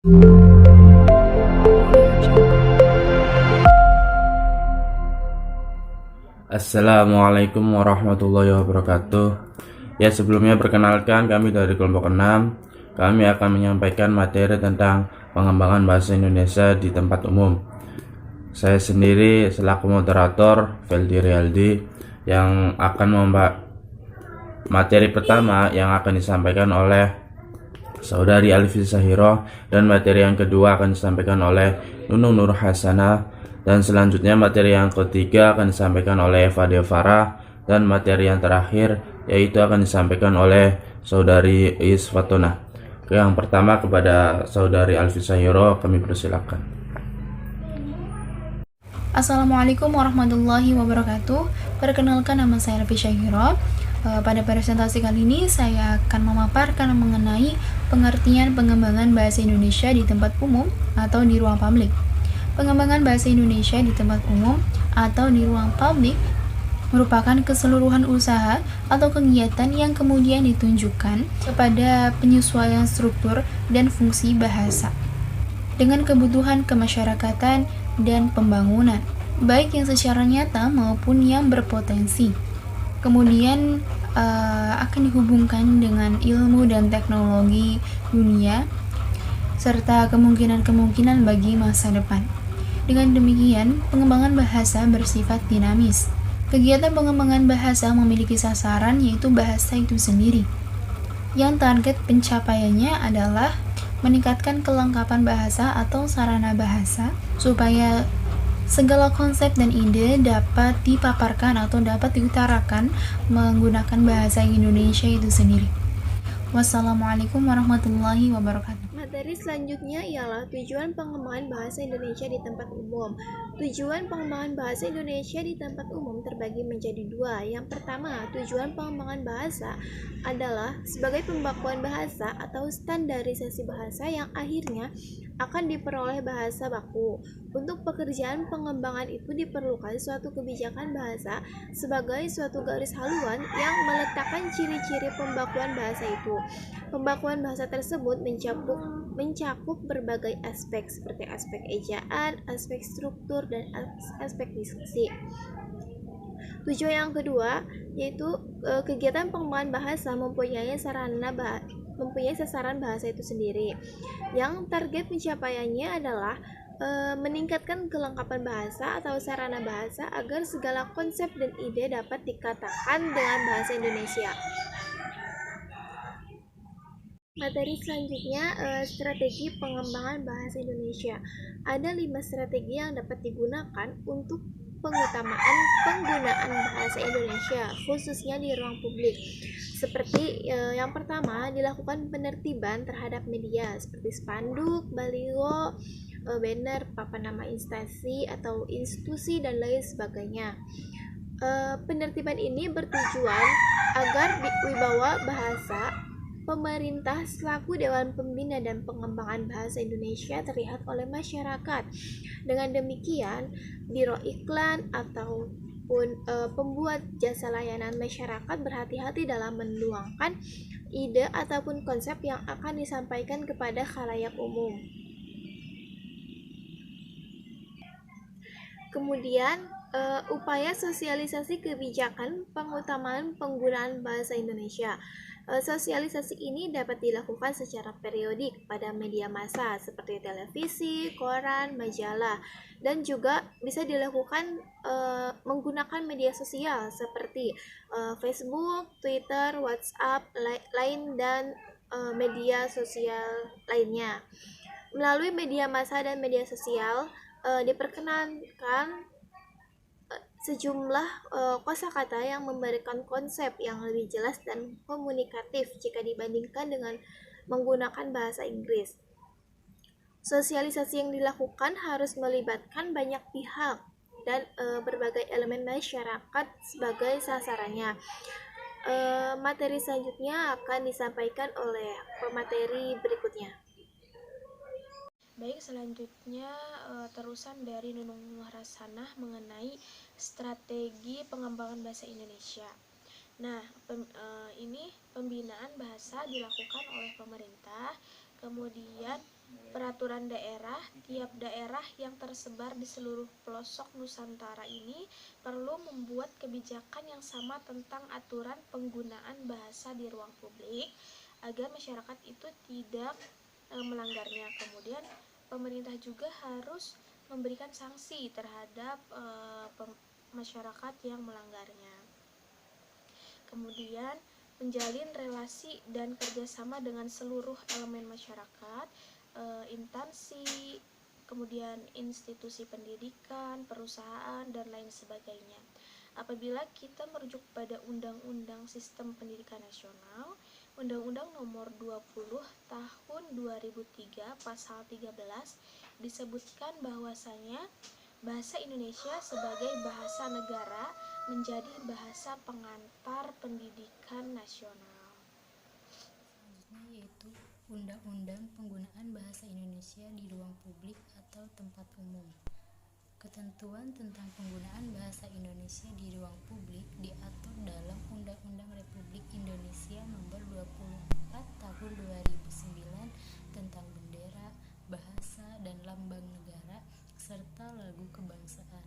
Assalamualaikum warahmatullahi wabarakatuh. Ya, sebelumnya perkenalkan, kami dari kelompok 6. Kami akan menyampaikan materi tentang pengembangan bahasa Indonesia di tempat umum. Saya sendiri selaku moderator, Feldi Rialdi, yang akan membahas materi pertama yang akan disampaikan oleh Saudari Alfi Sahiro, dan materi yang kedua akan disampaikan oleh Nunung Nur Hasanah, dan selanjutnya materi yang ketiga akan disampaikan oleh Eva Devara, dan materi yang terakhir yaitu akan disampaikan oleh Saudari Is Fatona. Yang pertama kepada Saudari Alfi Sahiro, kami persilakan. Assalamualaikum warahmatullahi wabarakatuh. Perkenalkan, nama saya Alfi Sahiro. Pada presentasi kali ini saya akan memaparkan mengenai pengertian pengembangan bahasa Indonesia di tempat umum atau di ruang publik. Pengembangan bahasa Indonesia di tempat umum atau di ruang publik merupakan keseluruhan usaha atau kegiatan yang kemudian ditunjukkan kepada penyesuaian struktur dan fungsi bahasa dengan kebutuhan kemasyarakatan dan pembangunan, baik yang secara nyata maupun yang berpotensi. Kemudian akan dihubungkan dengan ilmu dan teknologi dunia serta kemungkinan-kemungkinan bagi masa depan. Dengan demikian, pengembangan bahasa bersifat dinamis. Kegiatan pengembangan bahasa memiliki sasaran, yaitu bahasa itu sendiri, yang target pencapaiannya adalah meningkatkan kelengkapan bahasa atau sarana bahasa supaya segala konsep dan ide dapat dipaparkan atau dapat diutarakan menggunakan bahasa Indonesia itu sendiri. Wassalamualaikum warahmatullahi wabarakatuh. Materi selanjutnya ialah tujuan pengembangan bahasa Indonesia di tempat umum. Tujuan pengembangan bahasa Indonesia di tempat umum terbagi menjadi dua. Yang pertama, tujuan pengembangan bahasa adalah sebagai pembakuan bahasa atau standarisasi bahasa yang akhirnya akan diperoleh bahasa baku. Untuk pekerjaan pengembangan itu diperlukan suatu kebijakan bahasa sebagai suatu garis haluan yang meletakkan ciri-ciri pembakuan bahasa itu. Pembakuan bahasa tersebut mencakup berbagai aspek seperti aspek ejaan, aspek struktur, dan aspek diksi. Tujuan yang kedua yaitu kegiatan pengembangan bahasa mempunyai sasaran bahasa itu sendiri, yang target pencapaiannya adalah meningkatkan kelengkapan bahasa atau sarana bahasa agar segala konsep dan ide dapat dikatakan dengan bahasa Indonesia. Materi selanjutnya, strategi pengembangan bahasa Indonesia. Ada 5 strategi yang dapat digunakan untuk pengutamaan penggunaan bahasa Indonesia, khususnya di ruang publik. Seperti yang pertama, dilakukan penertiban terhadap media seperti spanduk, baliho, banner, papan nama instansi atau institusi, dan lain sebagainya. Penertiban ini bertujuan agar wibawa bahasa pemerintah selaku Dewan Pembina dan Pengembangan Bahasa Indonesia terlihat oleh masyarakat. Dengan demikian, Biro Iklan ataupun pembuat jasa layanan masyarakat berhati-hati dalam menuangkan ide ataupun konsep yang akan disampaikan kepada khalayak umum. Kemudian, upaya sosialisasi kebijakan pengutamaan penggunaan bahasa Indonesia. Sosialisasi ini dapat dilakukan secara periodik pada media massa seperti televisi, koran, majalah, dan juga bisa dilakukan menggunakan media sosial seperti Facebook, Twitter, WhatsApp, Line, dan media sosial lainnya. Melalui media massa dan media sosial diperkenankan sejumlah kosakata yang memberikan konsep yang lebih jelas dan komunikatif jika dibandingkan dengan menggunakan bahasa Inggris. Sosialisasi yang dilakukan harus melibatkan banyak pihak dan berbagai elemen masyarakat sebagai sasarannya. Materi selanjutnya akan disampaikan oleh pemateri berikutnya. Baik, selanjutnya terusan dari Nunung Nur Hasanah mengenai strategi pengembangan bahasa Indonesia. Nah, ini pembinaan bahasa dilakukan oleh pemerintah, kemudian peraturan daerah. Tiap daerah yang tersebar di seluruh pelosok Nusantara ini perlu membuat kebijakan yang sama tentang aturan penggunaan bahasa di ruang publik agar masyarakat itu tidak melanggarnya. Kemudian pemerintah juga harus memberikan sanksi terhadap masyarakat yang melanggarnya. Kemudian menjalin relasi dan kerjasama dengan seluruh elemen masyarakat, instansi, kemudian institusi pendidikan, perusahaan, dan lain sebagainya. Apabila kita merujuk pada Undang-Undang Sistem Pendidikan Nasional, Undang-Undang Nomor 20 Tahun 2003 Pasal 13 disebutkan bahwasanya bahasa Indonesia sebagai bahasa negara menjadi bahasa pengantar pendidikan nasional. Selanjutnya yaitu Undang-Undang Penggunaan Bahasa Indonesia di Ruang Publik atau Tempat Umum. Ketentuan tentang penggunaan bahasa Indonesia di ruang publik diatur dalam Undang-Undang Republik Indonesia Nomor 24 Tahun 2009 tentang bendera, bahasa, dan lambang negara serta lagu kebangsaan.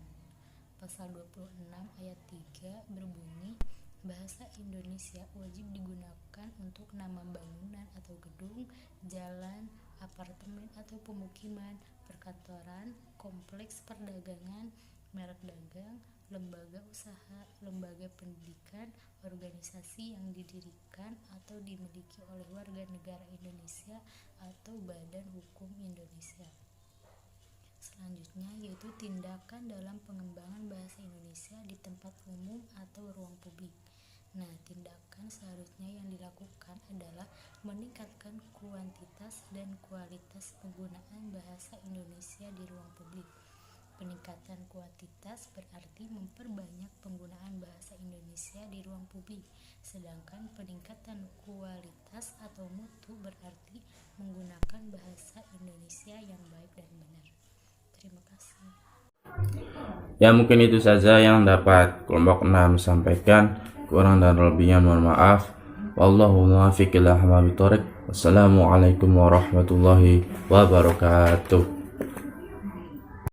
Pasal 26 ayat 3 berbunyi, bahasa Indonesia wajib digunakan untuk nama bangunan atau gedung, jalan, apartemen atau pemukiman, perkantoran, kompleks perdagangan, merek dagang, lembaga usaha, lembaga pendidikan, organisasi yang didirikan atau dimiliki oleh warga negara Indonesia atau badan hukum Indonesia. Selanjutnya yaitu tindakan dalam pengembangan bahasa Indonesia di tempat umum atau ruang publik. Nah, tindakan seharusnya yang dilakukan adalah meningkatkan kuantitas dan kualitas penggunaan bahasa Indonesia di ruang publik. Peningkatan kuantitas berarti memperbanyak penggunaan bahasa Indonesia di ruang publik, sedangkan peningkatan kualitas atau mutu berarti menggunakan bahasa Indonesia yang baik dan benar. Terima kasih. Ya, mungkin itu saja yang dapat kelompok 6 sampaikan. Kurang dan lebihnya mohon maaf. Wallahu muwaffiq ila aqwamit thoriq. Wassalamualaikum warahmatullahi wabarakatuh.